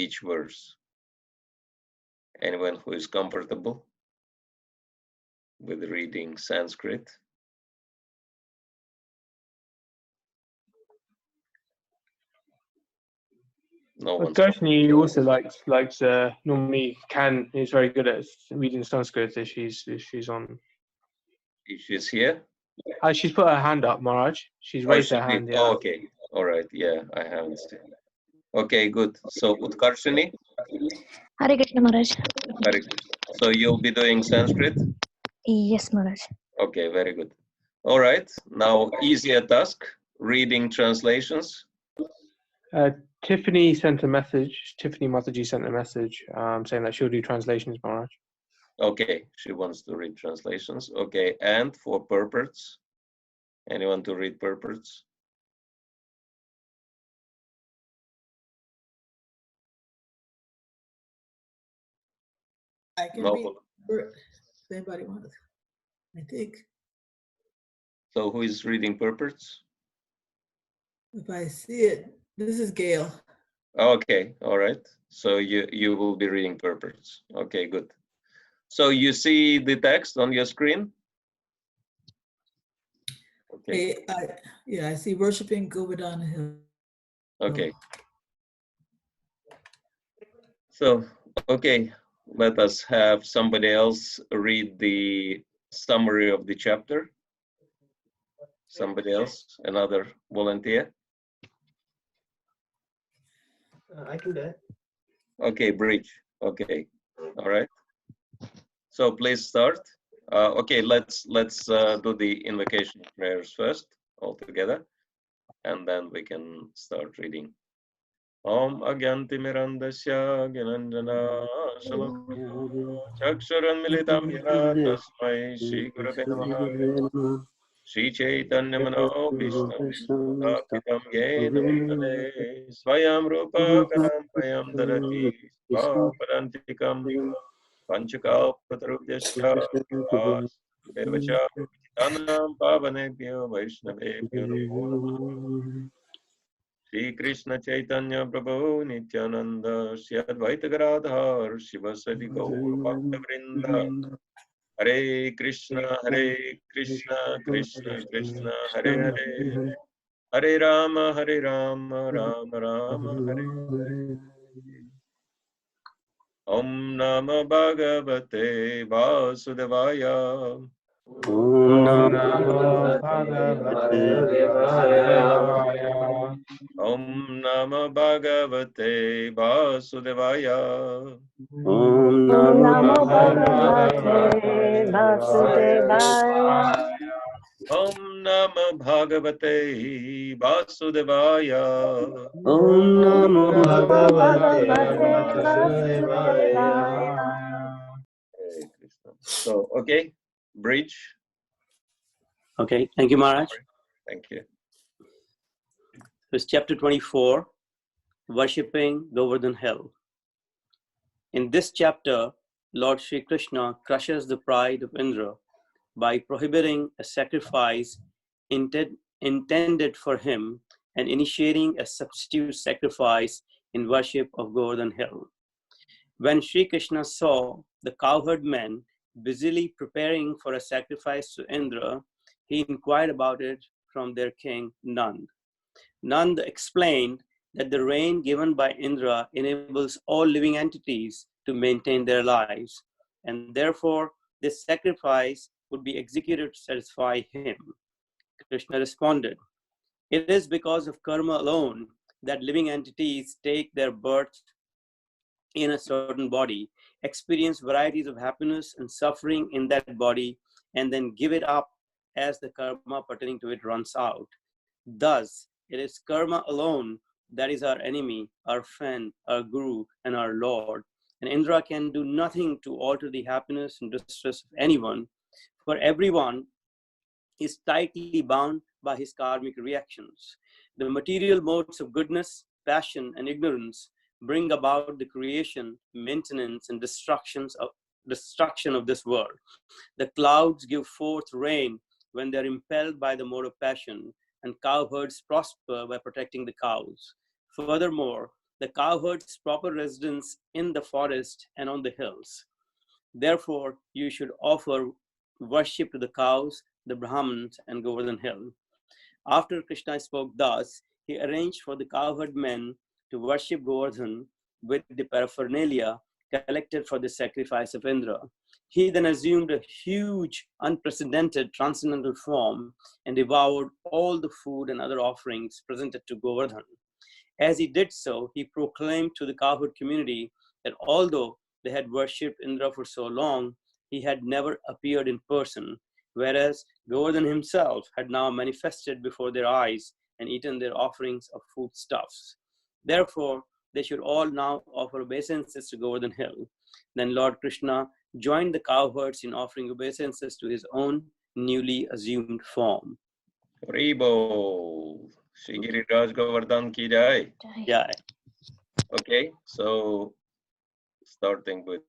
each verse. Anyone who is comfortable with reading Sanskrit? No one. Darshini also likes normally is very good at reading Sanskrit if she's on. She's here? She's put her hand up, Maharaj. She's raised her hand. Yeah. Oh, okay. All right. Yeah, I haven't seen. Okay, good. So Utkarshini? Hare Krishna, Maharaj. Hare Krishna. So you'll be doing Sanskrit? Yes, Maharaj. Okay, very good. All right. Now, easier task, reading translations. Tiffany sent a message. Tiffany Mataji sent a message saying that she'll do translations, Maharaj. Okay, she wants to read translations. Okay, and for purports? Anyone to read purports? I can read. If anybody wants, I think. So who is reading purports? If I see it, this is Gail. Okay, all right. So you will be reading purports. Okay, good. So you see the text on your screen? Okay. I see worshiping Govardhana Hill. Okay. So, okay, let us have somebody else read the summary of the chapter. Somebody else, another volunteer. I do that. Okay, bridge. Okay, all right. So please start. Okay, let's do the invocation prayers first, all together, and then we can start reading. Om Agyanti Mirandasya Gyananjana Shalakya Chaksharan Militam Yena Tasmai Shri Gurave Namaha Shri Chaitanya Mano Vishnu Tapitam Yena Bhutale Swayam Rupa Kalampayam Darati Svaparantikam Panchakalpatarubhyascha Devacha Tanam Pavanebhyo Vaishnavebhyo Namo Shri Krishna Chaitanya Prabhu Nityananda Shri Advaita Gadadhar Shivasadi Gaur Bhakta Vrinda Hare Krishna Krishna Krishna Hare Hare Hare Rama Rama Rama Hare Hare Om Namah Bhagavate Vasudevaya Om Namo Bhagavate Vasudevaya. Om Namah Bhagavate Vasudevaya. Om Namo Bhagavate Vasudevaya. Om Namah Bhagavate Vasudevaya. Om Namo Bhagavate Vasudevaya. So, okay, bridge. Okay, thank you, Maharaj. Thank you. It's chapter 24, Worshipping Govardhan Hill. In this chapter, Lord Sri Krishna crushes the pride of Indra by prohibiting a sacrifice intended for him and initiating a substitute sacrifice in worship of Govardhan Hill. When Sri Krishna saw the cowherd men busily preparing for a sacrifice to Indra, he inquired about it from their king Nand. Nand explained that the rain given by Indra enables all living entities to maintain their lives, and therefore this sacrifice would be executed to satisfy him. Krishna responded, "It is because of karma alone that living entities take their birth in a certain body, experience varieties of happiness and suffering in that body, and then give it up as the karma pertaining to it runs out. Thus, it is karma alone that is our enemy, our friend, our guru, and our Lord. And Indra can do nothing to alter the happiness and distress of anyone, for everyone is tightly bound by his karmic reactions. The material modes of goodness, passion, and ignorance bring about the creation, maintenance, and destruction of this world. The clouds give forth rain when they are impelled by the mode of passion, and cowherds prosper by protecting the cows. Furthermore, the cowherd's proper residence in the forest and on the hills. Therefore, you should offer worship to the cows, the Brahmins, and Govardhan hill. After Krishna spoke thus, he arranged for the cowherd men to worship Govardhan with the paraphernalia collected for the sacrifice of Indra. He then assumed a huge, unprecedented transcendental form and devoured all the food and other offerings presented to Govardhan. As he did so, he proclaimed to the cowherd community that although they had worshipped Indra for so long, he had never appeared in person, whereas Govardhan himself had now manifested before their eyes and eaten their offerings of foodstuffs. Therefore, they should all now offer obeisances to Govardhan hill. Then Lord Krishna joined the cowherds in offering obeisances to his own newly assumed form. Haribo, Shri Giriraj Govardhan ki jai. Jai. Okay, so starting with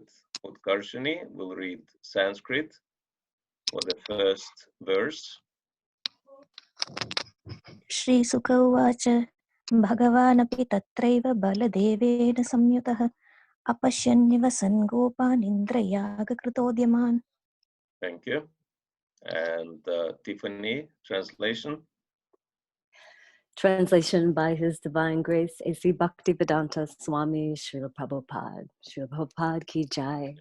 Utkarshini, we'll read Sanskrit for the first verse. Shri Sukha uvacha Bhagavanapi tatraiva baladevēna samyutah apashyannivasan gopan indrayaga krutodyaman. Thank you. And Tiffany, translation. Translation by His Divine Grace, A.C. Bhakti Swami, Srila Prabhupada. Srila Prabhupada ki jai.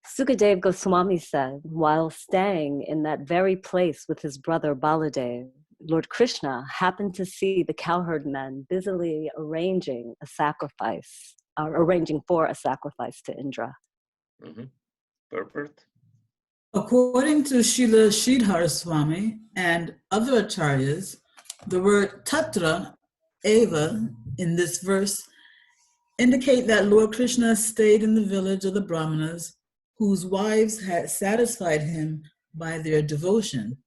Sukadev Goswami said, while staying in that very place with his brother Baladev, Lord Krishna happened to see the cowherd men busily arranging for a sacrifice to Indra. Mm-hmm. Perfect. According to Srila Sridhar Swami and other acharyas, the word tatra, eva, in this verse indicate that Lord Krishna stayed in the village of the Brahmanas whose wives had satisfied him by their devotion.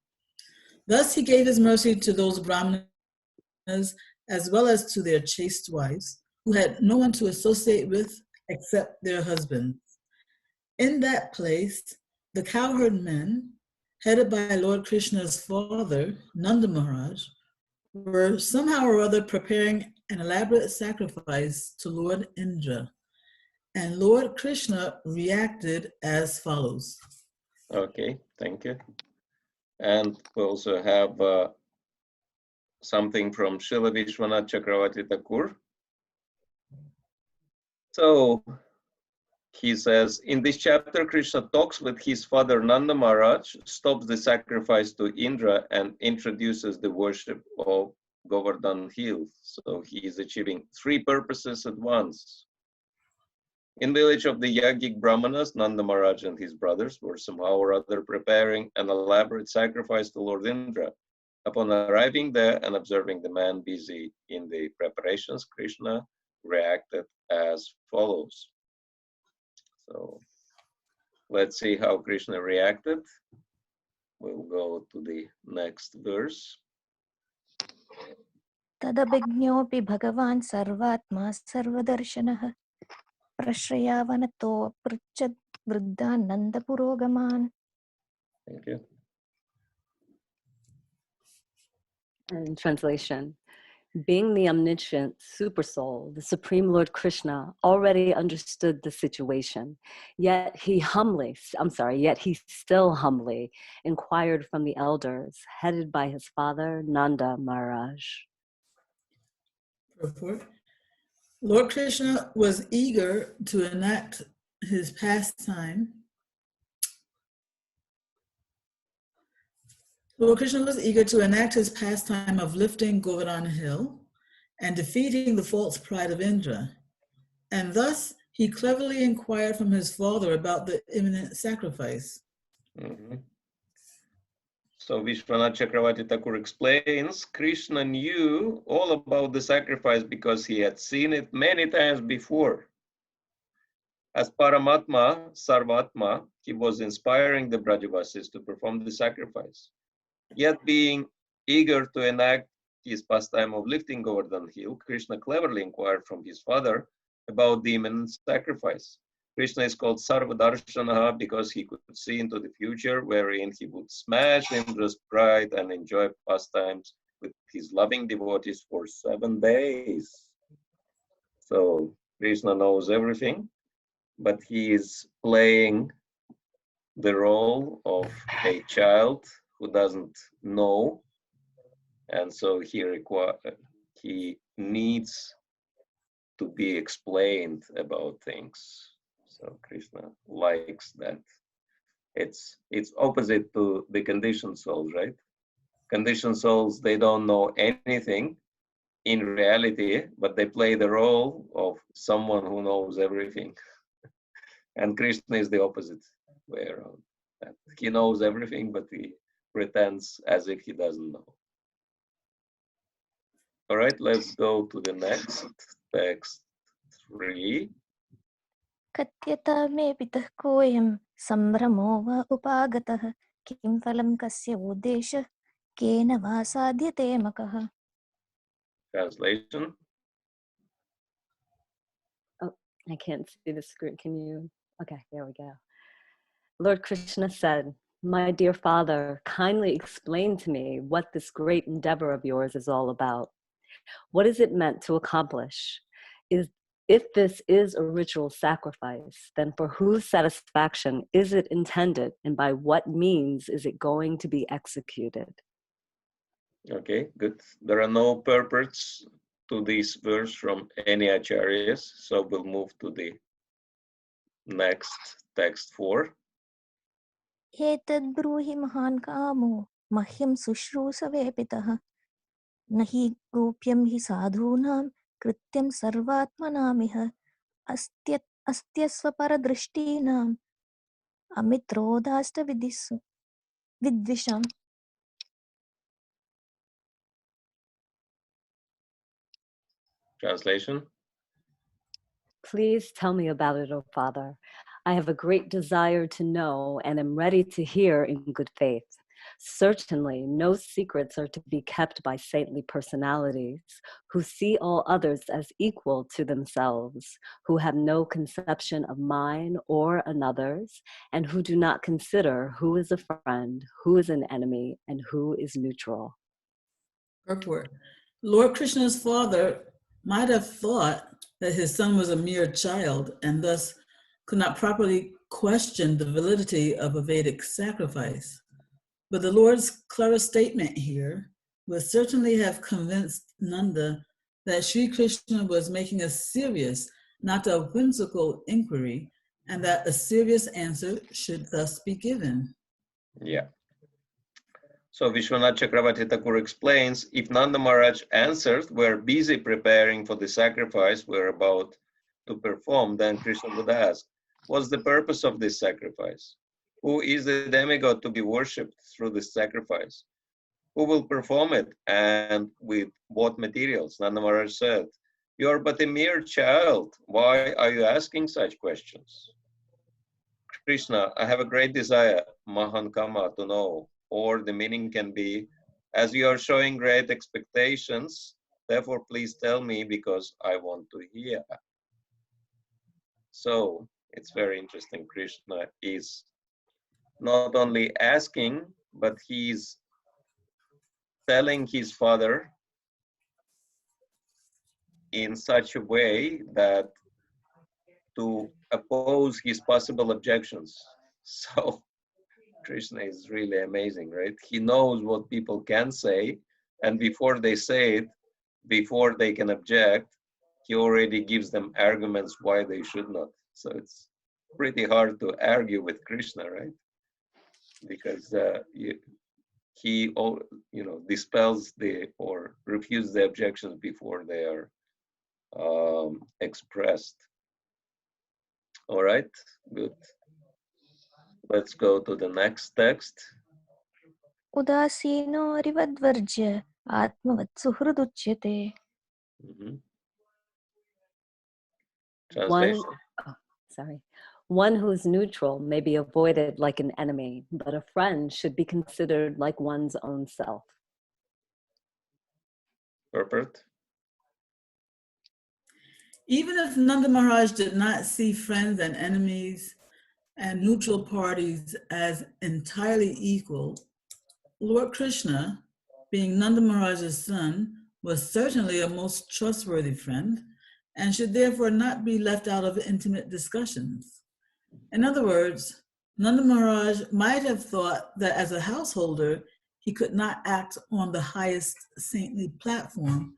Thus he gave his mercy to those Brahmanas as well as to their chaste wives who had no one to associate with except their husbands. In that place, the cowherd men, headed by Lord Krishna's father, Nanda Maharaj, were somehow or other preparing an elaborate sacrifice to Lord Indra. And Lord Krishna reacted as follows. Okay, thank you. And we also have something from Srila Vishwanath Chakravarti Thakur. So he says, in this chapter, Krishna talks with his father Nanda Maharaj, stops the sacrifice to Indra, and introduces the worship of Govardhan hill. So he is achieving three purposes at once. In the village of the Yagic Brahmanas, Nanda Maharaj and his brothers were somehow or other preparing an elaborate sacrifice to Lord Indra. Upon arriving there and observing the man busy in the preparations, Krishna reacted as follows. So let's see how Krishna reacted. We'll go to the next verse. Tadabhignopi bhagavan sarvatma sarvadarshanah prashrayavanato pritchad vriddhananda purogaman. Thank you. And translation, being the omniscient supersoul, the Supreme Lord Krishna already understood the situation, yet he still humbly inquired from the elders, headed by his father, Nanda Maharaj. Report. Lord Krishna was eager to enact his pastime. Lord Krishna was eager to enact his pastime of lifting Govardhan hill and defeating the false pride of Indra. And thus, he cleverly inquired from his father about the imminent sacrifice. Mm-hmm. So Vishwanath Chakravarti Thakur explains, Krishna knew all about the sacrifice because he had seen it many times before. As Paramatma, Sarvatma, he was inspiring the Brajavasis to perform the sacrifice. Yet being eager to enact his pastime of lifting Govardhan hill, Krishna cleverly inquired from his father about the imminent sacrifice. Krishna is called Sarvadarshanaha because he could see into the future wherein he would smash Indra's pride and enjoy pastimes with his loving devotees for 7 days. So Krishna knows everything, but he is playing the role of a child who doesn't know, and so he needs to be explained about things. So Krishna likes that. It's opposite to the conditioned souls, right? Conditioned souls, they don't know anything in reality, but they play the role of someone who knows everything. And Krishna is the opposite way around. He knows everything, but he pretends as if he doesn't know. All right, let's go to the next text 3. कथ्यता मे पितः कोऽयं सम्भ्रमो वा उपागतः किं फलं कस्य उद्देशः केन वा साध्यते मकः. Translation. Oh, I can't see the screen. Can you? Okay, there we go. Lord Krishna said, "My dear father, kindly explain to me what this great endeavor of yours is all about. What is it meant to accomplish? If this is a ritual sacrifice, then for whose satisfaction is it intended, and by what means is it going to be executed?" Okay, good. There are no purports to this verse from any acharyas, so we'll move to the next text 4. एतद् ब्रूहि महान् कामो मह्यं शुश्रूषवे पितः न हि गोप्यं हि साधूनां कृत्यं सर्वात्मनामिह अस्त्यस्वपरदृष्टीनाम् विद्विषाम्. Translation. Please tell me about it, O Father. I have a great desire to know and am ready to hear in good faith. Certainly, no secrets are to be kept by saintly personalities who see all others as equal to themselves, who have no conception of mine or another's, and who do not consider who is a friend, who is an enemy, and who is neutral. Purport. Lord Krishna's father might have thought that his son was a mere child and thus could not properly question the validity of a Vedic sacrifice. But the Lord's clever statement here would certainly have convinced Nanda that Sri Krishna was making a serious, not a whimsical inquiry, and that a serious answer should thus be given. Yeah. So Vishwanath Chakravarti Thakur explains, if Nanda Maharaj answered, we're busy preparing for the sacrifice we're about to perform, then Krishna would ask, what's the purpose of this sacrifice? Who is the demigod to be worshipped through this sacrifice? Who will perform it and with what materials? Nanda Maharaj said, you are but a mere child. Why are you asking such questions? Krishna, I have a great desire, Mahan Kama, to know, or the meaning can be, as you are showing great expectations, therefore please tell me because I want to hear. So it's very interesting. Krishna is not only asking, but he's telling his father in such a way that to oppose his possible objections. So Krishna is really amazing, right? He knows what people can say, and before they say it, before they can object, he already gives them arguments why they should not. So it's pretty hard to argue with Krishna, right? Because he dispels or refuses the objections before they are expressed. All right, good. Let's go to the next text. उदासीनो रिवद्वर्ज्य आत्मवत् सुहृदुच्यते. Translation. One who is neutral may be avoided like an enemy, but a friend should be considered like one's own self. Purport. Even if Nanda Maharaj did not see friends and enemies and neutral parties as entirely equal, Lord Krishna, being Nanda Maharaj's son, was certainly a most trustworthy friend and should therefore not be left out of intimate discussions. In other words, Nanda Maharaj might have thought that as a householder, he could not act on the highest saintly platform,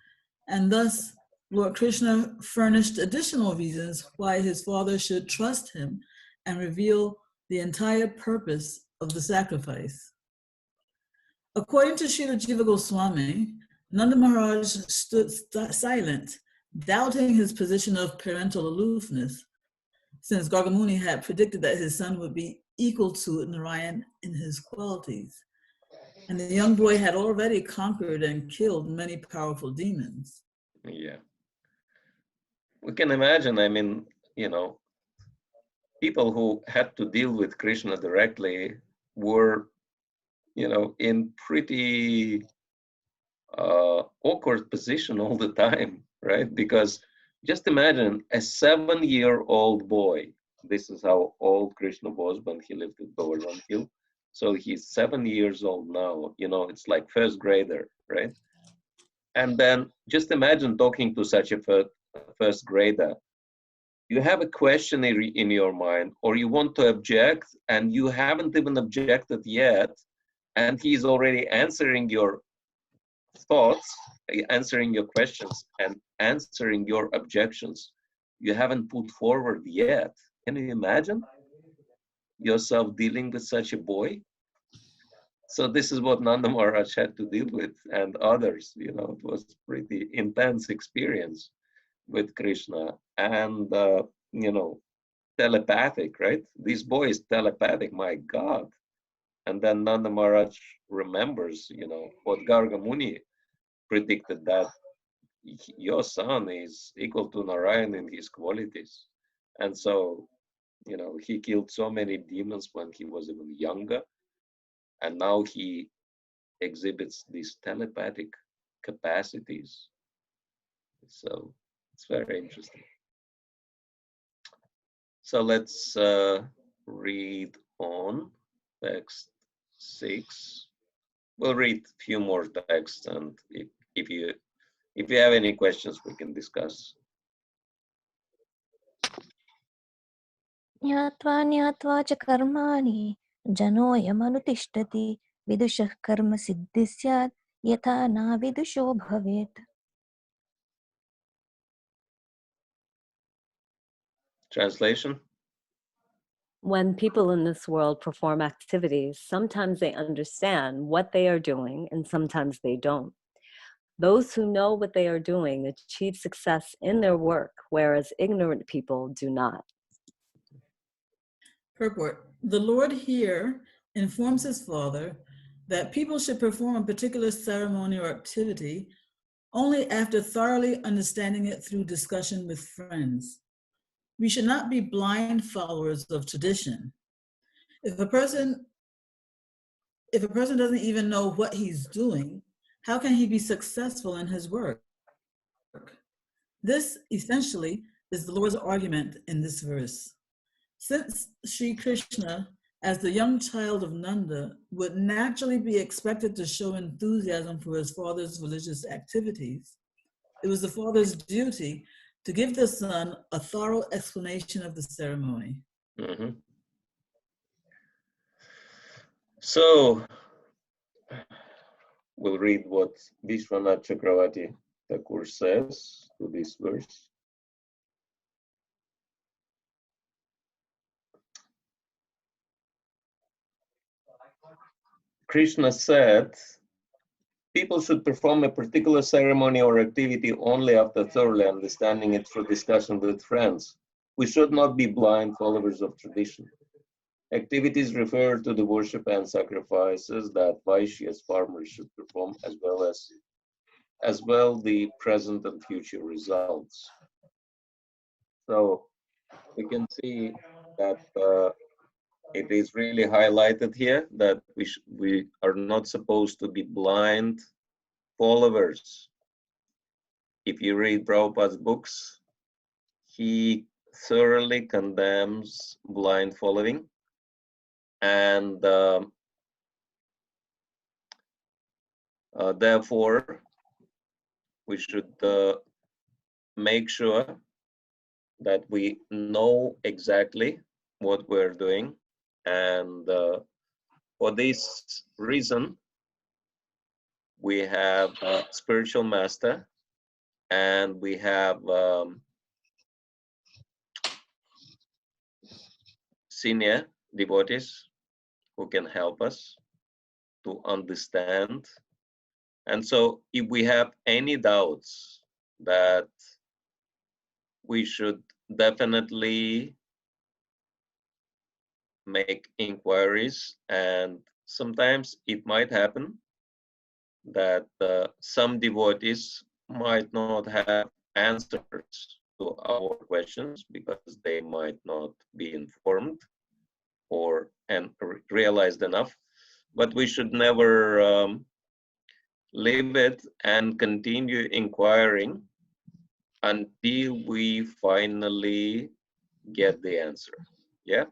and thus Lord Krishna furnished additional reasons why his father should trust him and reveal the entire purpose of the sacrifice. According to Srila Jiva Goswami, Nanda Maharaj stood silent, doubting his position of parental aloofness, since Gargamuni had predicted that his son would be equal to Narayan in his qualities. And the young boy had already conquered and killed many powerful demons. Yeah. We can imagine, I mean, you know, people who had to deal with Krishna directly were, you know, in pretty awkward position all the time, right? Because just imagine a 7-year-old boy. This is how old Krishna was when he lived at Govardhan Hill. So he's 7 years old now. You know, it's like first grader, right? And then just imagine talking to such a first grader. You have a question in your mind, or you want to object, and you haven't even objected yet, and he's already answering your thoughts, answering your questions, and answering your objections you haven't put forward yet. Can you imagine yourself dealing with such a boy? So this is what Nanda Maharaj had to deal with, and others. You know, it was pretty intense experience with Krishna, and you know, telepathic, right? This boy is telepathic, my God. And then Nanda Maharaj remembers, you know, what Garga Muni predicted, that your son is equal to Narayan in his qualities. And so, you know, he killed so many demons when he was even younger. And now he exhibits these telepathic capacities. So it's very interesting. So let's read on text 6. We'll read a few more texts, and if you have any questions, we can discuss. ज्ञात्वा च कर्माणि जनोऽयमनुतिष्ठति विदुषः कर्म सिद्धिः स्यात् यथा नाविदुषो भवेत्. Translation? When people in this world perform activities, sometimes they understand what they are doing and sometimes they don't. Those who know what they are doing achieve success in their work, whereas ignorant people do not. Purport. The Lord here informs his father that people should perform a particular ceremony or activity only after thoroughly understanding it through discussion with friends. We should not be blind followers of tradition. If a person doesn't even know what he's doing, how can he be successful in his work? This essentially is the Lord's argument in this verse. Since Sri Krishna, as the young child of Nanda, would naturally be expected to show enthusiasm for his father's religious activities, it was the father's duty to give the son a thorough explanation of the ceremony. Mm-hmm. So we'll read what Vishwanath Chakravarti Thakur says to this verse. Krishna said, people should perform a particular ceremony or activity only after thoroughly understanding it through discussion with friends. We should not be blind followers of tradition. Activities refer to the worship and sacrifices that Vaishyas farmers should perform, as well the present and future results. So we can see that it is really highlighted here that we are not supposed to be blind followers. If you read Prabhupada's books, he thoroughly condemns blind following, and therefore we should make sure that we know exactly what we're doing. And for this reason, we have a spiritual master, and we have senior devotees who can help us to understand. And so if we have any doubts, that we should definitely make inquiries, and sometimes it might happen that some devotees might not have answers to our questions because they might not be informed or realized enough, but we should never leave it and continue inquiring until we finally get the answer. Yeah.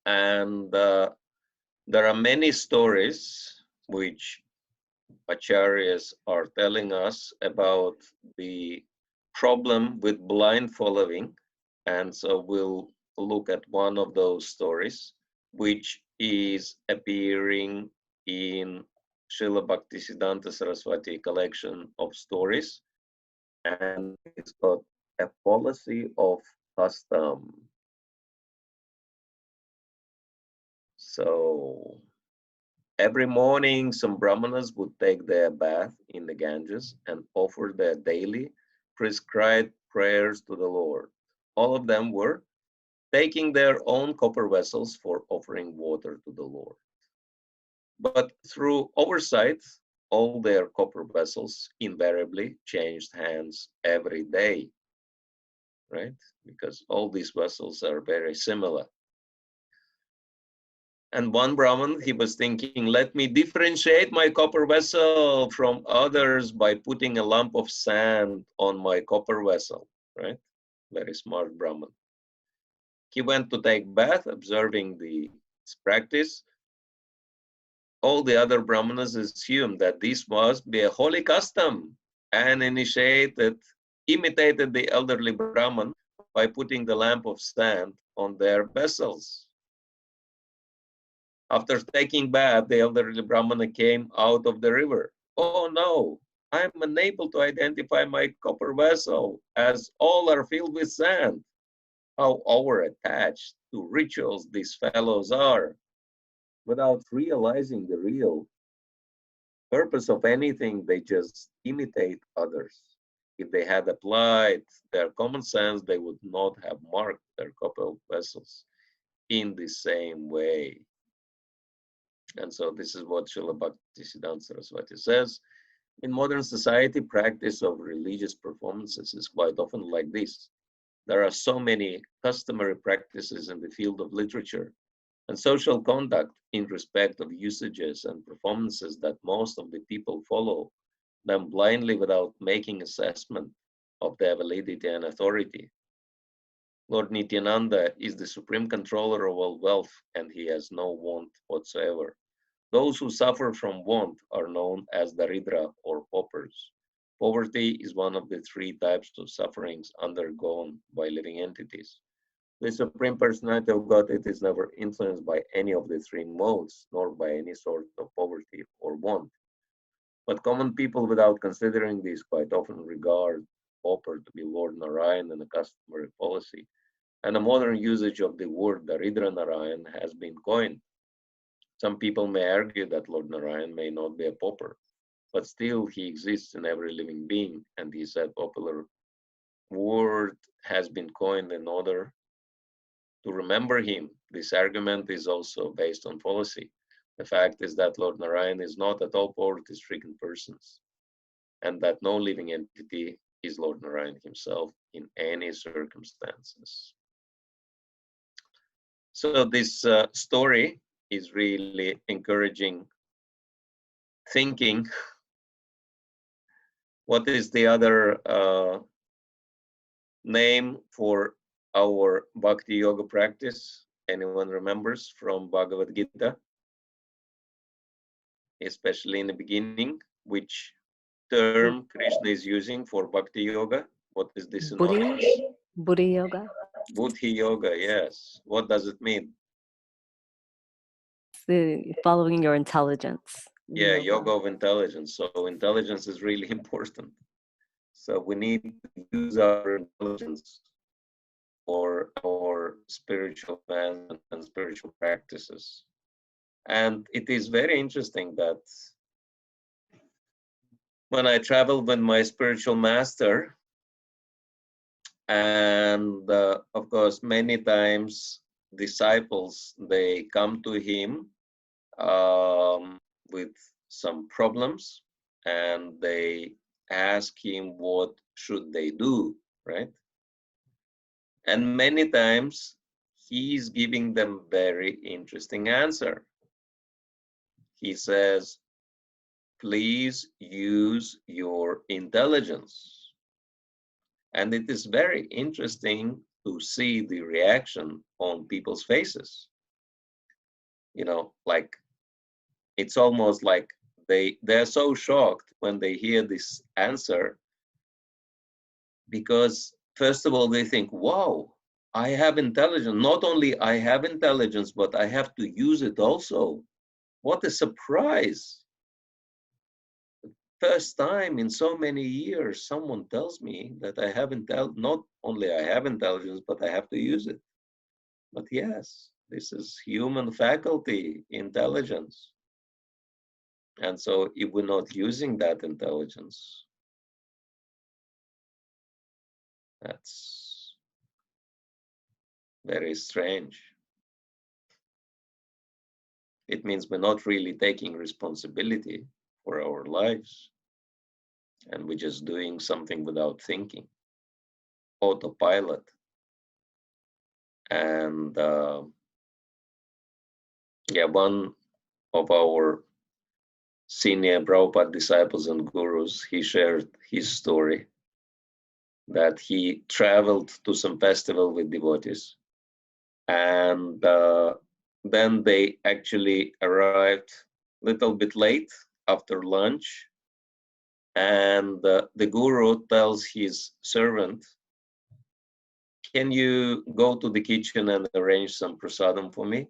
And there are many stories which acharyas are telling us about the problem with blind following. And so we'll look at one of those stories, which is appearing in Srila Bhaktisiddhanta Saraswati collection of stories. And it's got a policy of custom. So every morning, some brahmanas would take their bath in the Ganges and offer their daily prescribed prayers to the Lord. All of them were taking their own copper vessels for offering water to the Lord. But through oversight, all their copper vessels invariably changed hands every day, right? Because all these vessels are very similar. And one Brahman, he was thinking, let me differentiate my copper vessel from others by putting a lump of sand on my copper vessel, right? Very smart Brahman. He went to take bath, observing this practice. All the other Brahmanas assumed that this must be a holy custom and imitated the elderly Brahman by putting the lamp of sand on their vessels. After taking bath, the elderly Brahmana came out of the river. Oh no, I'm unable to identify my copper vessel as all are filled with sand. How over-attached to rituals these fellows are, without realizing the real purpose of anything. They just imitate others. If they had applied their common sense, they would not have marked their copper vessels in the same way. And so this is what Srila Bhaktisiddhanta Saraswati says. In modern society, practice of religious performances is quite often like this. There are so many customary practices in the field of literature and social conduct in respect of usages and performances that most of the people follow them blindly without making assessment of their validity and authority. Lord Nityananda is the supreme controller of all wealth, and he has no want whatsoever. Those who suffer from want are known as daridra or paupers. Poverty is one of the three types of sufferings undergone by living entities. The Supreme Personality of Godhead is never influenced by any of the three modes, nor by any sort of poverty or want. But common people, without considering this, quite often regard pauper to be Lord Narayan in a customary policy. And a modern usage of the word Daridra Narayan has been coined. Some people may argue that Lord Narayan may not be a pauper, but still he exists in every living being, and he said popular word has been coined in order to remember him. This argument is also based on fallacy. The fact is that Lord Narayan is not at all poverty-stricken persons, and that no living entity is Lord Narayan himself in any circumstances. So this story is really encouraging thinking. What is the other name for our Bhakti Yoga practice? Anyone remembers from Bhagavad Gita? Especially in the beginning, which term Krishna is using for Bhakti Yoga? What is this synonymous? Buddhi yoga. Buddhi yoga, yes. What does it mean? Following your intelligence. Yeah, yoga of intelligence. So intelligence is really important. So we need to use our intelligence for our spiritual advancement and spiritual practices. And it is very interesting that when I traveled with my spiritual master, and of course, many times disciples, they come to him with some problems, and they ask him what should they do, right? And many times he's giving them very interesting answer. He says, please use your intelligence. And it is very interesting to see the reaction on people's faces. You know, like, it's almost like they're so shocked when they hear this answer, because first of all, they think, wow, I have intelligence. Not only I have intelligence, but I have to use it also. What a surprise. First time in so many years, someone tells me that I have not only I have intelligence, but I have to use it. But yes, this is human faculty, intelligence. And so if we're not using that intelligence, that's very strange. It means we're not really taking responsibility for our lives, and we're just doing something without thinking, autopilot. And yeah, one of our senior Prabhupada disciples and gurus, he shared his story that he traveled to some festival with devotees, and then they actually arrived a little bit late after lunch, and the guru tells his servant, can you go to the kitchen and arrange some prasadam for me?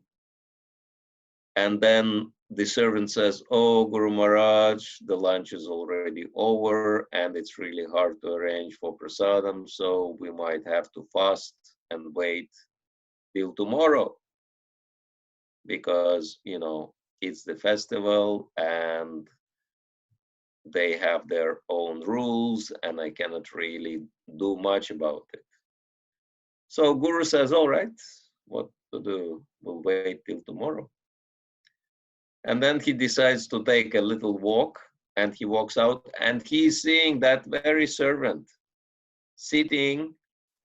And then the servant says, oh, Guru Maharaj, the lunch is already over and it's really hard to arrange for prasadam, so we might have to fast and wait till tomorrow, because, you know, it's the festival and they have their own rules and I cannot really do much about it. So Guru says, all right, what to do? We'll wait till tomorrow. And then he decides to take a little walk, and he walks out and he's seeing that very servant sitting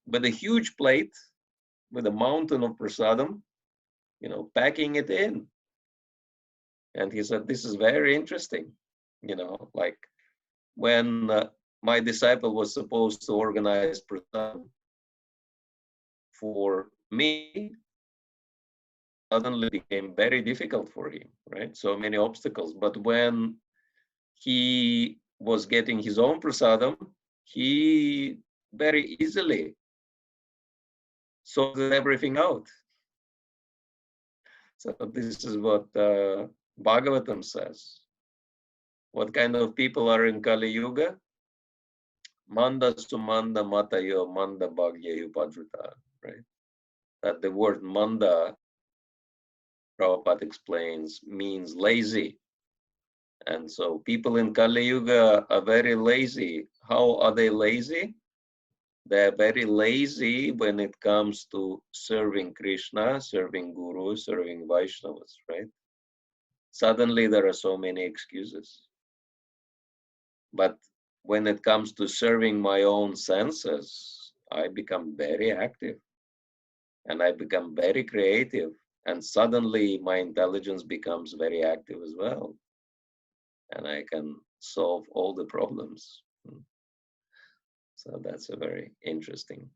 with a huge plate with a mountain of prasadam, you know, packing it in. And he said, this is very interesting. You know, like when my disciple was supposed to organize prasadam for me, suddenly became very difficult for him, right? So many obstacles. But when he was getting his own prasadam, he very easily sorted everything out. So this is what Bhagavatam says. What kind of people are in Kali Yuga? Manda sumanda matayo manda bhagya upadrita, right? That the word manda, Prabhupada explains, means lazy. And so people in Kali Yuga are very lazy. How are they lazy? They're very lazy when it comes to serving Krishna, serving Guru, serving Vaishnavas, right? Suddenly there are so many excuses. But when it comes to serving my own senses, I become very active and I become very creative. And suddenly my intelligence becomes very active as well. And I can solve all the problems. So that's a very interesting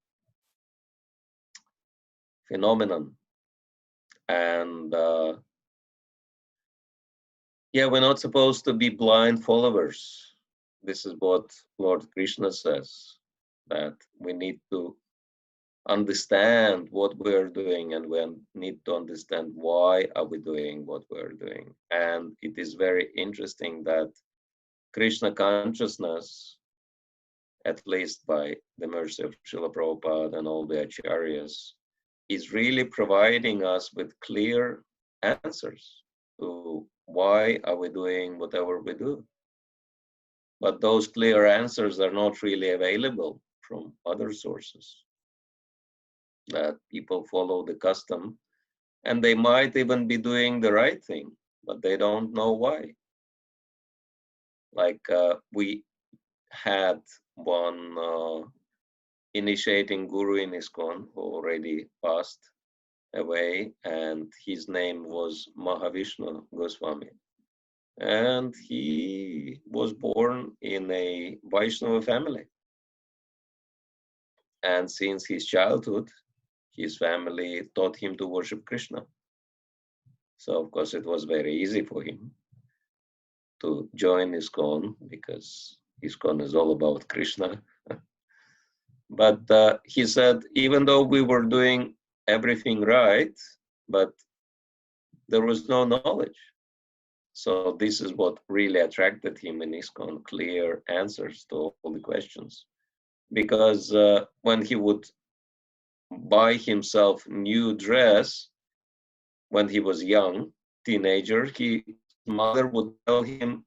phenomenon. And yeah, we're not supposed to be blind followers. This is what Lord Krishna says, that we need to understand what we're doing, and we need to understand why are we doing what we're doing. And it is very interesting that Krishna consciousness, at least by the mercy of Srila Prabhupada and all the acharyas, is really providing us with clear answers to why are we doing whatever we do. But those clear answers are not really available from other sources. That people follow the custom, and they might even be doing the right thing, but they don't know why. Like we had one initiating guru in ISKCON who already passed away, and his name was Mahavishnu Goswami. And he was born in a Vaishnava family. And since his childhood, his family taught him to worship Krishna. So of course it was very easy for him to join ISKCON, because ISKCON is all about Krishna. But he said, even though we were doing everything right, but there was no knowledge. So this is what really attracted him in ISKCON, clear answers to all the questions. Because when he would buy himself new dress when he was young, teenager, his mother would tell him,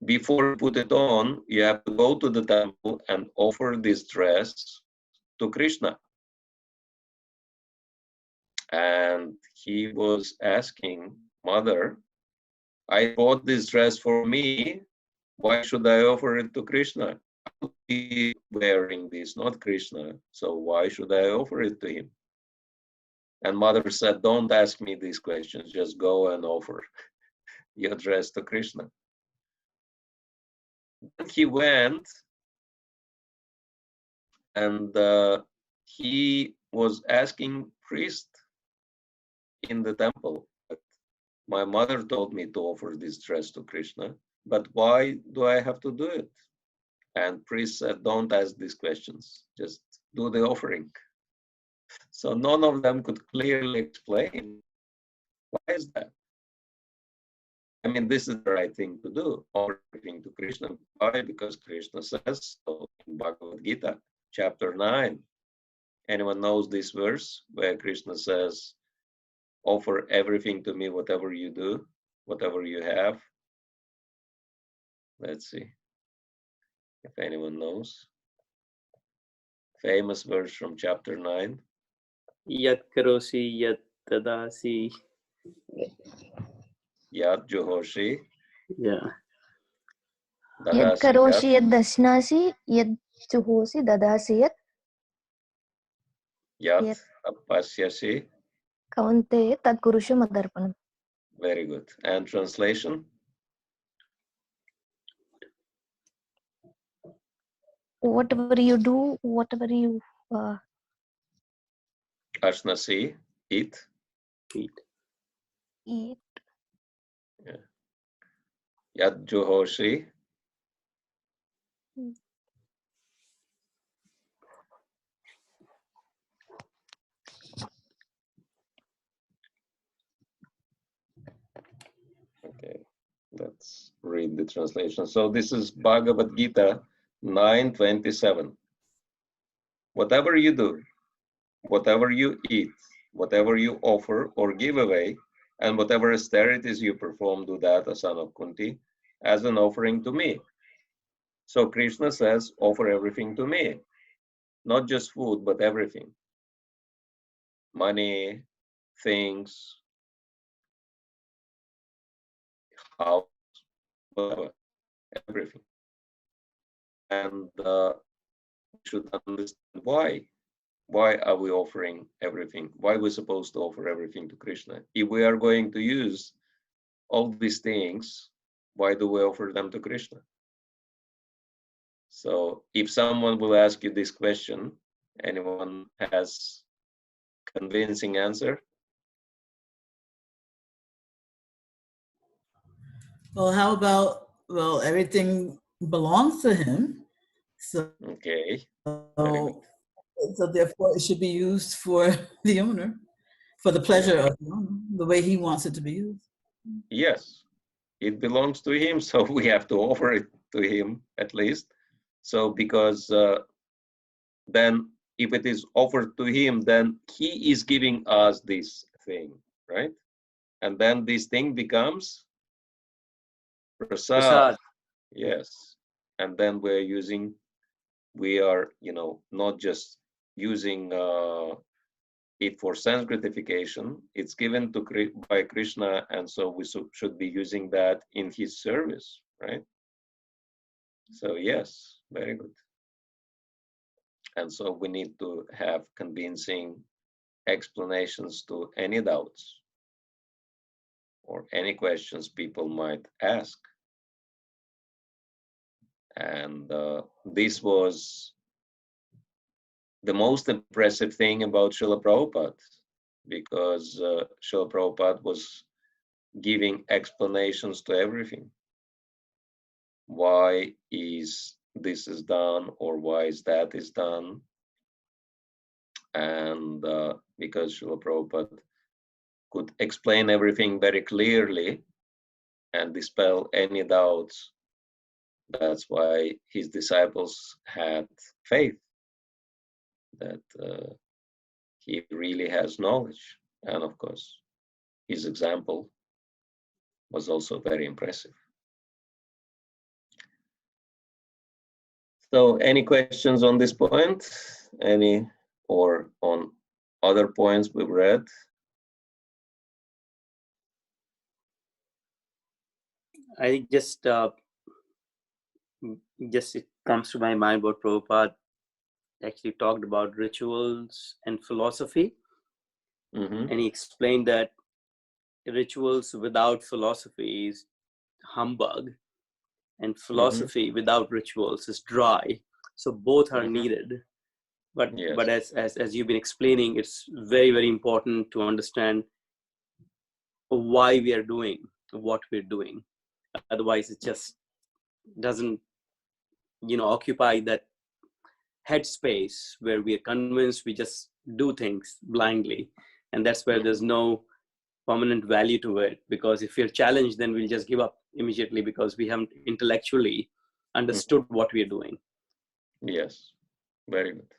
before you put it on, you have to go to the temple and offer this dress to Krishna. And he was asking, mother, I bought this dress for me, why should I offer it to Krishna? I'll be wearing this, not Krishna, so why should I offer it to him? And mother said, don't ask me these questions, just go and offer your dress to Krishna. Then he went, and he was asking priest in the temple, my mother told me to offer this dress to Krishna, but why do I have to do it? And priest said, don't ask these questions, just do the offering. So none of them could clearly explain, why is that? I mean, this is the right thing to do, offer everything to Krishna. Why? Because Krishna says so in Bhagavad Gita, chapter 9. Anyone knows this verse where Krishna says, offer everything to me, whatever you do, whatever you have? Let's see if anyone knows. Famous verse from chapter 9. Yat karosi yat tadasi. Yat Johoshi. Yeah. Yad Dadasi karoshi yat. yad dasnasi yad juhosi dadasi yat Yat Yat. apasyasi. kaunteya tad kurusha madarpanam. Very good. And translation? Whatever you do, whatever you Ashnasi, eat. Eat. eat, Yat Johoshi. Okay, let's read the translation. So this is Bhagavad Gita 9:27. Whatever you do, whatever you eat, whatever you offer or give away, and whatever austerities you perform, do that, O son of Kunti, as an offering to me. So Krishna says, offer everything to me. Not just food, but everything. Money, things, house, whatever, everything. And we should understand why. Why are we offering everything? Why are we supposed to offer everything to Krishna? If we are going to use all these things, why do we offer them to Krishna? So if someone will ask you this question, anyone has convincing answer? Well, how about, well, everything belongs to him. So Okay. Very good. So therefore, it should be used for the owner, for the pleasure of the owner, the way he wants it to be used. Yes, it belongs to him, so we have to offer it to him at least. So because then if it is offered to him, then he is giving us this thing, right? And then this thing becomes prasad. Prasad. Yes. And then we are, not just using it for sense gratification. It's given by Krishna, and so we should be using that in his service, right? So yes, very good. And so we need to have convincing explanations to any doubts or any questions people might ask. And this was the most impressive thing about Srila Prabhupada, because Srila Prabhupada was giving explanations to everything. Why is this is done, or why is that is done? And because Srila Prabhupada could explain everything very clearly and dispel any doubts, that's why his disciples had faith that he really has knowledge. And of course, his example was also very impressive. So any questions on this point? Any, or on other points we've read? I think just it comes to my mind what Prabhupada actually talked about rituals and philosophy. Mm-hmm. And he explained that rituals without philosophy is humbug, and philosophy without rituals is dry. So both are needed. But Yes. but as you've been explaining, it's very, very important to understand why we are doing what we're doing. Otherwise, it just doesn't, occupy that headspace where we are convinced we just do things blindly. And that's where there's no permanent value to it. Because if we're challenged, then we'll just give up immediately because we haven't intellectually understood what we're doing. Yes, very good.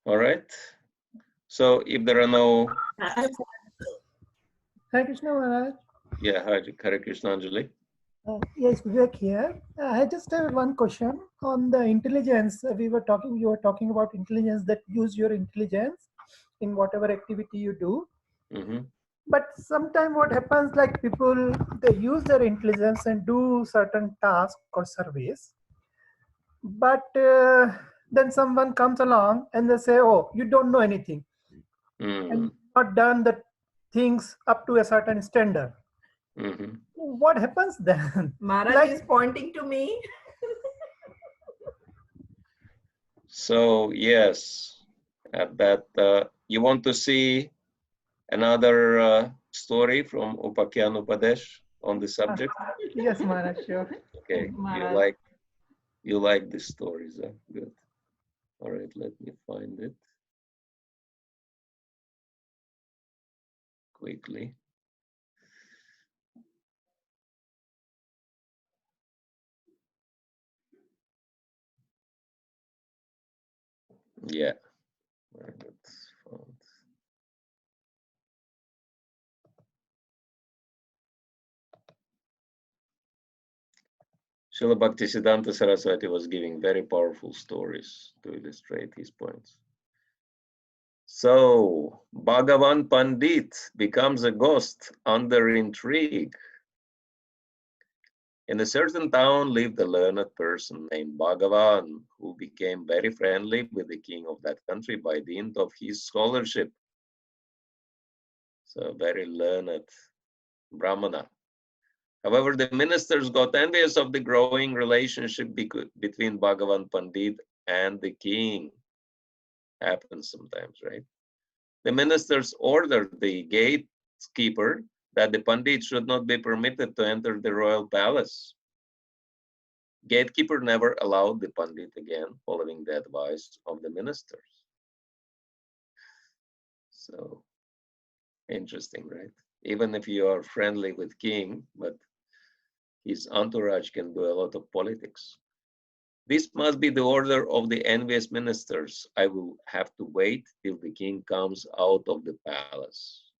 All right. So if there are no... Hare Krishna Maharaj. Yeah, Hare Krishna Anjali. Yes, Vivek here. I just have one question on the intelligence. You were talking about intelligence, that use your intelligence in whatever activity you do. But sometimes what happens, like people, they use their intelligence and do certain tasks or surveys. But then someone comes along and they say, oh, you don't know anything. And not done the things up to a certain standard. What happens then? Maharaj is pointing to me. So yes, at that you want to see another story from Upakhyan Upadesh on the subject? Yes, Maharaj, sure. Okay, Maharaj. you like these stories, huh? Good. All right, let me find it quickly. Yeah, very good. Found. Srila Bhaktisiddhanta Saraswati was giving very powerful stories to illustrate his points. So, Bhagavan Pandit becomes a ghost under intrigue. In a certain town lived a learned person named Bhagavan, who became very friendly with the king of that country by dint of his scholarship. So, very learned Brahmana. However, the ministers got envious of the growing relationship between Bhagavan Pandit and the king. Happens sometimes, right? The ministers ordered the gatekeeper that the Pandit should not be permitted to enter the royal palace. Gatekeeper never allowed the Pandit again, following the advice of the ministers. So, interesting, right? Even if you are friendly with king, but his entourage can do a lot of politics. This must be the order of the envious ministers. I will have to wait till the king comes out of the palace.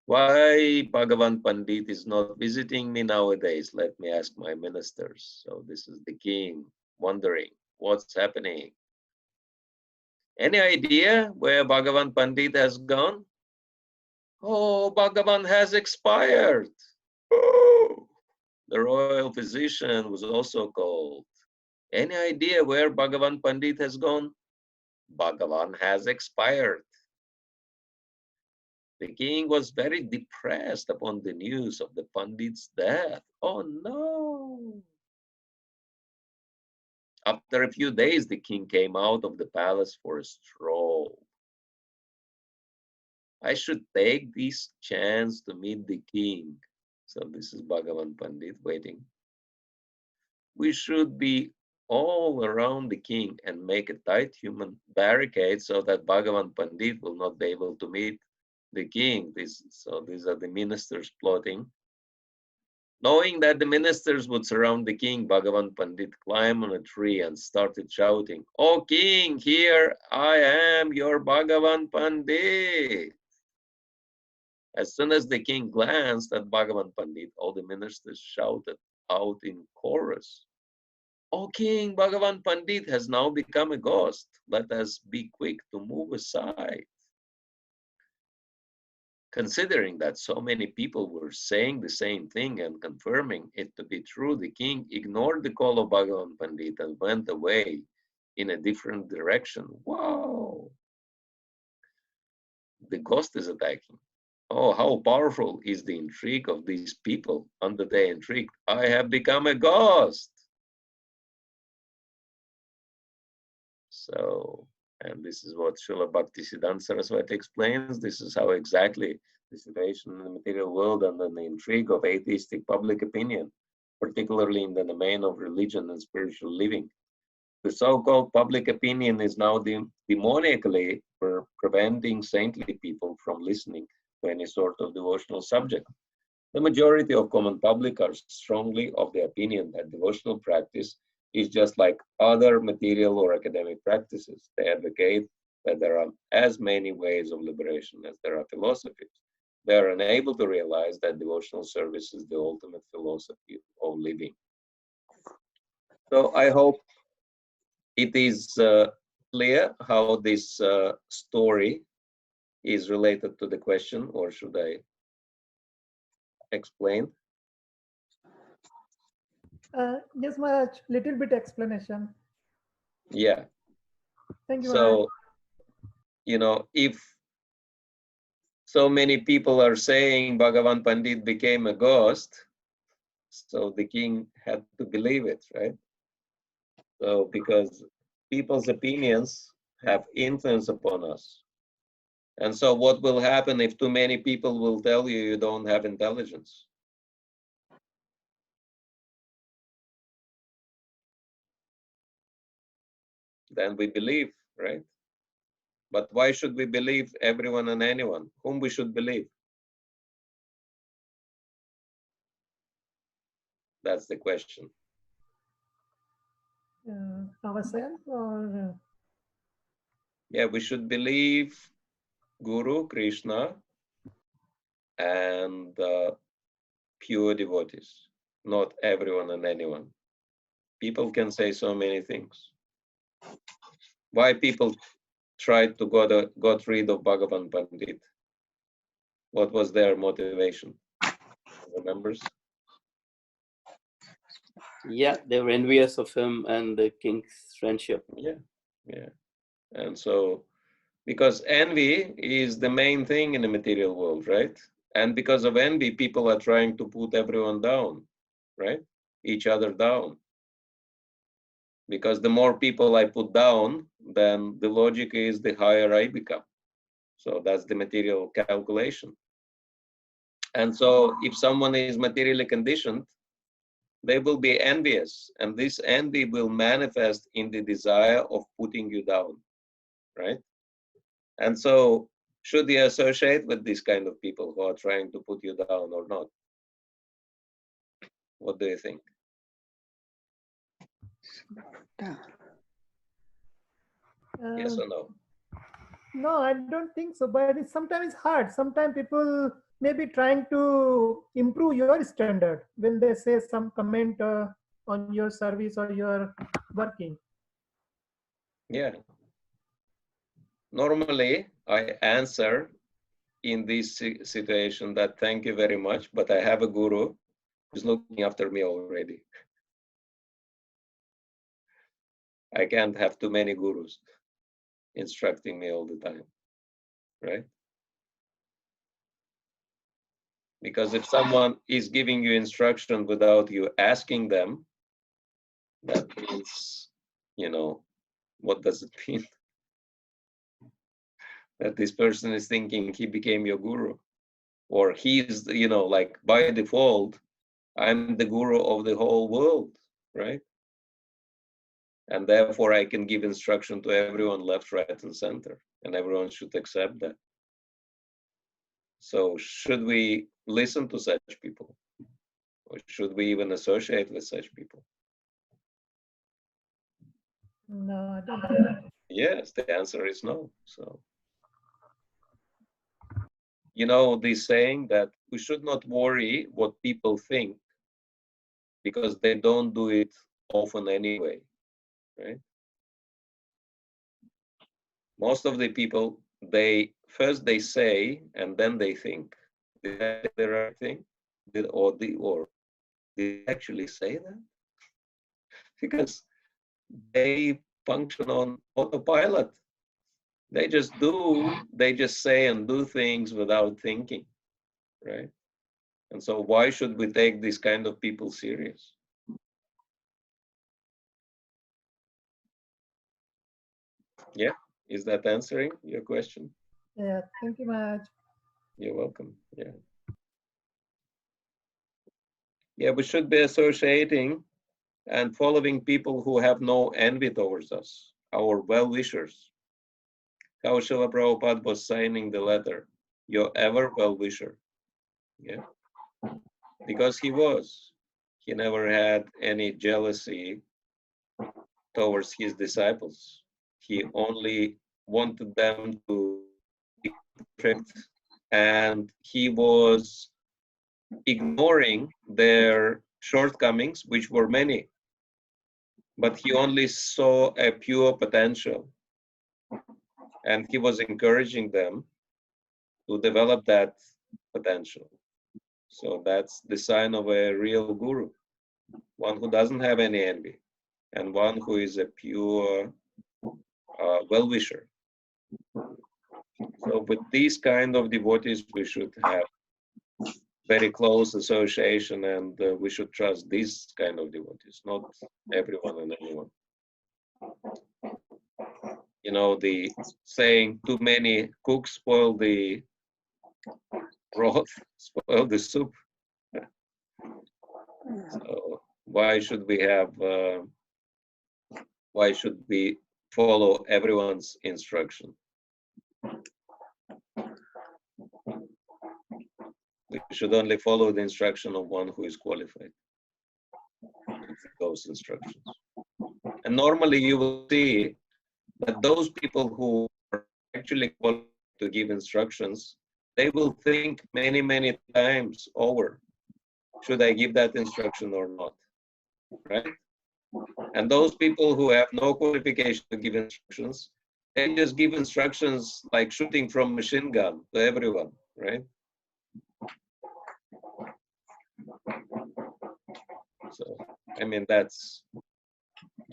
Why Bhagavan Pandit is not visiting me nowadays? Let me ask my ministers. So this is the king wondering what's happening. Any idea where Bhagavan Pandit has gone? Oh, Bhagavan has expired. Oh, the royal physician was also called. Any idea where Bhagavan Pandit has gone? Bhagavan has expired. The king was very depressed upon the news of the Pandit's death. Oh no! After a few days, the king came out of the palace for a stroll. I should take this chance to meet the king. So this is Bhagavan Pandit waiting. We should be all around the king and make a tight human barricade so that Bhagavan Pandit will not be able to meet the king. So these are the ministers plotting. Knowing that the ministers would surround the king, Bhagavan Pandit climbed on a tree and started shouting, "O king, here I am, your Bhagavan Pandit." As soon as the king glanced at Bhagavan Pandit, all the ministers shouted out in chorus, "O king, Bhagavan Pandit has now become a ghost. Let us be quick to move aside." Considering that so many people were saying the same thing and confirming it to be true, the king ignored the call of Bhagavan Pandit and went away in a different direction. Wow! The ghost is attacking. Oh, how powerful is the intrigue of these people. Under their intrigue, I have become a ghost. So, and this is what Srila Bhakti Saraswati explains. This is how exactly the situation in the material world under the intrigue of atheistic public opinion, particularly in the domain of religion and spiritual living. The so-called public opinion is now demoniacally preventing saintly people from listening to any sort of devotional subject. The majority of common public are strongly of the opinion that devotional practice is just like other material or academic practices. They advocate that there are as many ways of liberation as there are philosophies. They are unable to realize that devotional service is the ultimate philosophy of living. So I hope it is clear how this story is related to the question, or should I explain? Yes, Maharaj, little bit explanation. Yeah. Thank you, Maharaj. So, if so many people are saying Bhagavan Pandit became a ghost, so the king had to believe it, right? So, because people's opinions have influence upon us. And so what will happen if too many people will tell you you don't have intelligence? Then we believe, right? But why should we believe everyone and anyone? Whom we should believe? That's the question. Ourselves or? Yeah, we should believe Guru, Krishna, and pure devotees, not everyone and anyone. People can say so many things. Why people tried to got rid of Bhagavan Pandit? What was their motivation? Remembers? Yeah, they were envious of him and the king's friendship. Yeah. And so, because envy is the main thing in the material world, right? And because of envy, people are trying to put everyone down, right? Each other down. Because the more people I put down, then the logic is the higher I become. So that's the material calculation. And so if someone is materially conditioned, they will be envious, and this envy will manifest in the desire of putting you down, right? And so, should you associate with these kind of people who are trying to put you down or not? What do you think? Yes or no? No, I don't think so. But sometimes it's hard. Sometimes people may be trying to improve your standard when they say some comment on your service or your working. Yeah. Normally, I answer in this situation that thank you very much, but I have a guru who's looking after me already. I can't have too many gurus instructing me all the time, right? Because if someone is giving you instruction without you asking them, that means, you know, what does it mean? That this person is thinking he became your guru, or he's, you know, like by default, I'm the guru of the whole world, right? And therefore I can give instruction to everyone left, right, and center, and everyone should accept that. So should we listen to such people? Or should we even associate with such people? No, I don't think so. Yes, the answer is no. So, you know, the saying that we should not worry what people think because they don't do it often anyway, right? Most of the people, they first they say and then they think. Did I say the right thing? Did they actually say that? Because they function on autopilot. They just say and do things without thinking, right? And so why should we take these kind of people serious? Yeah, is that answering your question? Yeah, thank you much. You're welcome, yeah. Yeah, we should be associating and following people who have no envy towards us, our well-wishers. How Srila Prabhupada was signing the letter, your ever well-wisher. Yeah, because he never had any jealousy towards his disciples. He only wanted them to be perfect, and he was ignoring their shortcomings, which were many, but he only saw a pure potential, and he was encouraging them to develop that potential. So that's the sign of a real guru, one who doesn't have any envy, and one who is a pure well-wisher. So with these kind of devotees, we should have very close association, and we should trust these kind of devotees, not everyone and anyone. You know, the saying, too many cooks spoil the broth, spoil the soup. So why should we follow everyone's instruction? We should only follow the instruction of one who is qualified with those instructions. And normally you will see that those people who are actually qualified to give instructions, they will think many, many times over, should I give that instruction or not, right? And those people who have no qualification to give instructions, they just give instructions like shooting from machine gun to everyone, right? So, I mean, that's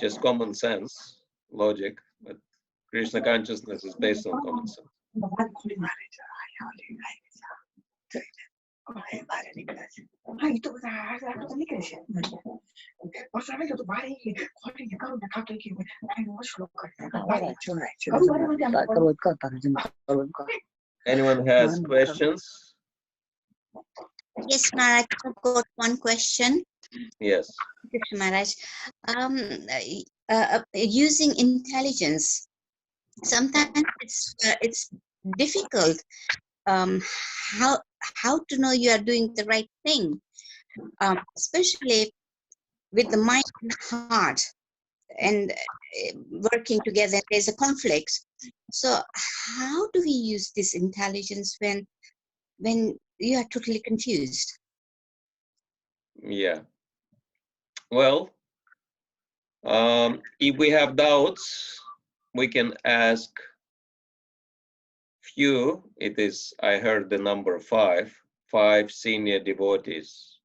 just common sense, logic, but Krishna consciousness is based on common sense. Anyone has questions? Yes, Maharaj, I've got one question. Yes. Krishna Maharaj, using intelligence, sometimes it's difficult. How to know you are doing the right thing, especially with the mind and heart and working together. There's a conflict. So how do we use this intelligence when you are totally confused? Yeah. Well, if we have doubts, we can ask few. It is, I heard the number five senior devotees,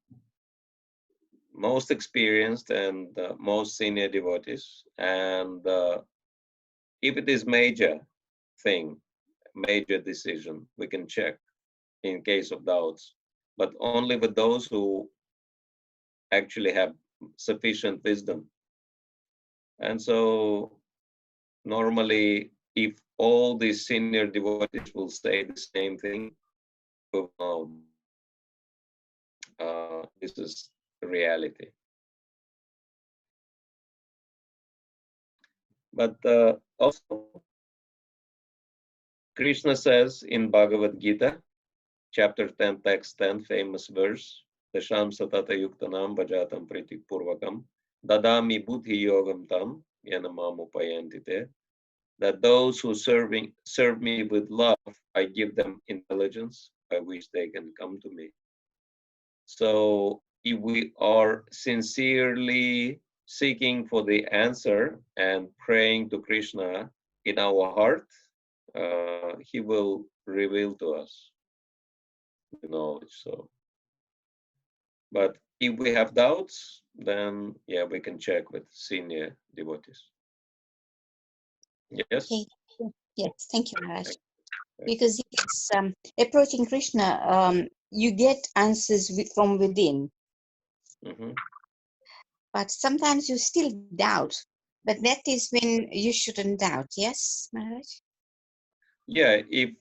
most experienced and most senior devotees. And if it is major thing, major decision, we can check in case of doubts, but only with those who actually have sufficient wisdom. And so normally, if all these senior devotees will say the same thing, we will know this is reality. But also, Krishna says in Bhagavad Gita, chapter 10, text 10, famous verse, Dasham satata yuktanam bhajatam priti purvakam, dadami buddhi yogam tam, yanamamupayantite, that those who serve me with love, I give them intelligence by which they can come to me. So if we are sincerely seeking for the answer and praying to Krishna in our heart, he will reveal to us the knowledge. So, but if we have doubts, then yeah, we can check with senior devotees. Yes. Okay. Yes, thank you, Maharaj. Because it's approaching Krishna, you get answers from within, but sometimes you still doubt. But that is when you shouldn't doubt. Yes, Maharaj? Yeah, if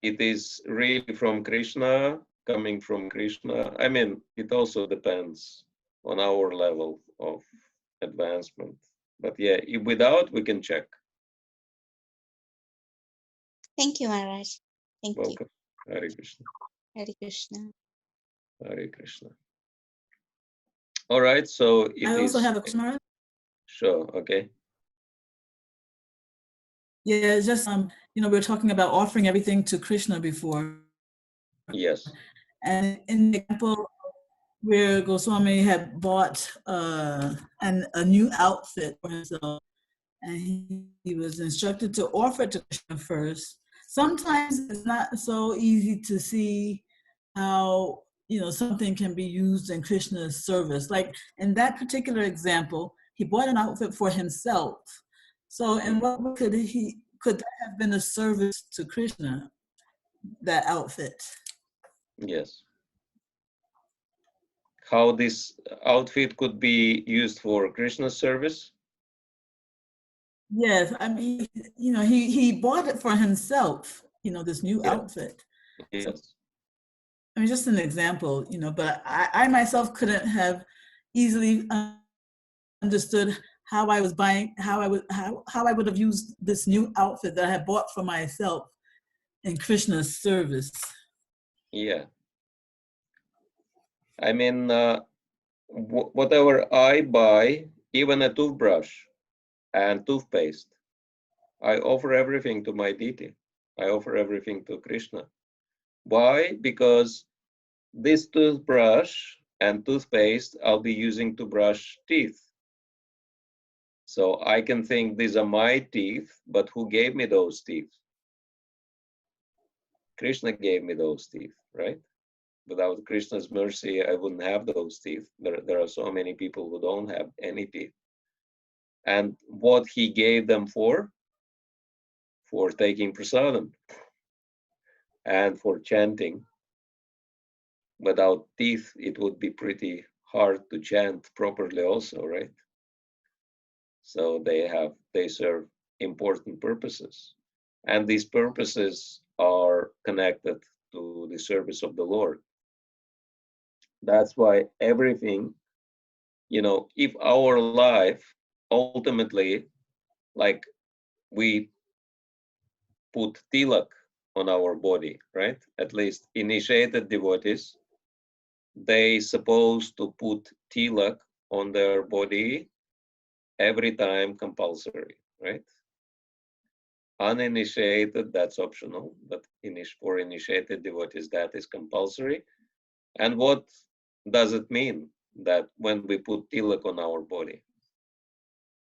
it is really from Krishna, coming from Krishna, I mean, it also depends on our level of advancement. But yeah, if without, we can check. Thank you, Maharaj. Thank Welcome. Hare Krishna. you. Hare Krishna. Hare Krishna. All right, so it I also is. have a question, Maharaj. Sure, okay. Yeah, it's just we were talking about offering everything to Krishna before. Yes. And in the example where Goswami had bought a new outfit for himself, and he was instructed to offer it to Krishna first. Sometimes it's not so easy to see how something can be used in Krishna's service. Like in that particular example, he bought an outfit for himself. So in what way could that have been a service to Krishna, that outfit? Yes. How this outfit could be used for Krishna's service? Yes, I mean, he bought it for himself, this new outfit. Yes. So, I mean, just an example, but I myself couldn't have easily understood how I was buying, how I would have used this new outfit that I had bought for myself in Krishna's service. Yeah. I mean, whatever I buy, even a toothbrush and toothpaste, I offer everything to my deity. I offer everything to Krishna. Why? Because this toothbrush and toothpaste I'll be using to brush teeth. So I can think these are my teeth, but who gave me those teeth? Krishna gave me those teeth, right? Without Krishna's mercy, I wouldn't have those teeth. There are so many people who don't have any teeth. And what he gave them for taking prasadam and for chanting. Without teeth, it would be pretty hard to chant properly also, right? So they serve important purposes. And these purposes are connected to the service of the Lord. That's why everything, if our life ultimately, like we put tilak on our body, right? At least initiated devotees, they supposed to put tilak on their body every time compulsory, right? Uninitiated, that's optional, but for initiated devotees, that is compulsory. And what does it mean that when we put tilak on our body?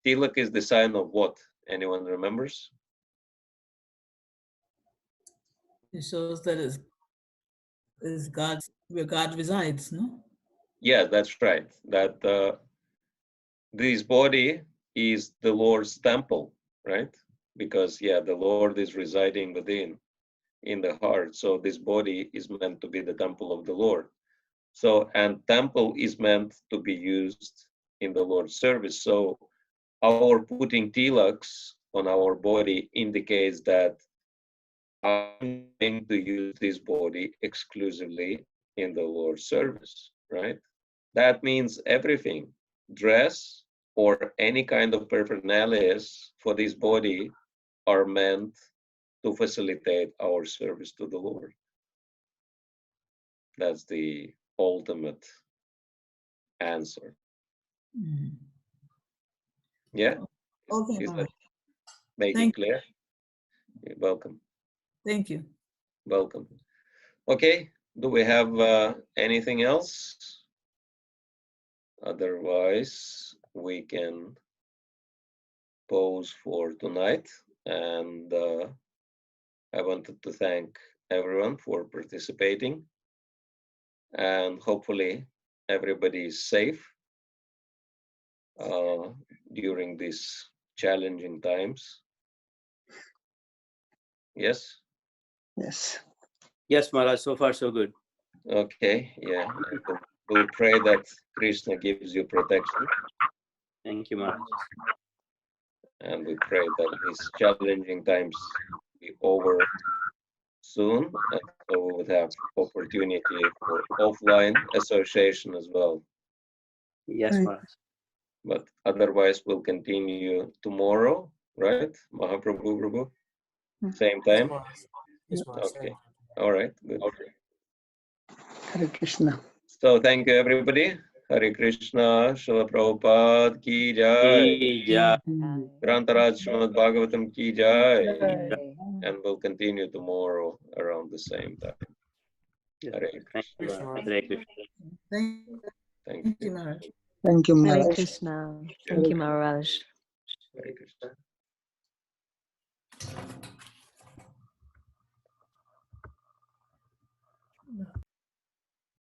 Tilak is the sign of what? Anyone remembers? It shows that is God's, where God resides, no? Yeah, that's right. That this body is the Lord's temple, right? Because the Lord is residing within, in the heart. So this body is meant to be the temple of the Lord. So, and temple is meant to be used in the Lord's service. So our putting tilaks on our body indicates that I'm going to use this body exclusively in the Lord's service, right? That means everything, dress or any kind of paraphernalias for this body are meant to facilitate our service to the Lord. That's the ultimate answer. Mhm. Yeah? Okay, Is all that right. making Thank clear? You're welcome. Thank you. Welcome. Okay, do we have anything else? Otherwise, we can pause for tonight. And I wanted to thank everyone for participating. And hopefully everybody is safe during these challenging times. Yes? Yes. Yes, Maharaj, so far so good. Okay, yeah. We'll pray that Krishna gives you protection. Thank you, Maharaj. And we pray that these challenging times be over soon, and so we would have opportunity for offline association as well. Yes, Right. Maharaj. But otherwise, we'll continue tomorrow, right? Mahaprabhu Prabhu? Same time? Yes, Maharaj. Okay. All right, good. Hare Krishna. So thank you, everybody. Hare Krishna, Srila Prabhupada ki jai. Ki jai. Grantaraj Srimad Bhagavatam ki jai. Yay. And we'll continue tomorrow around the same time. Yes, Hare thank you, Krishna. Maharaj. Hare Krishna. Thank Thank you, you. Maharaj. Thank you, Hare Maharaj. Krishna. Thank you, Maharaj. Hare Krishna.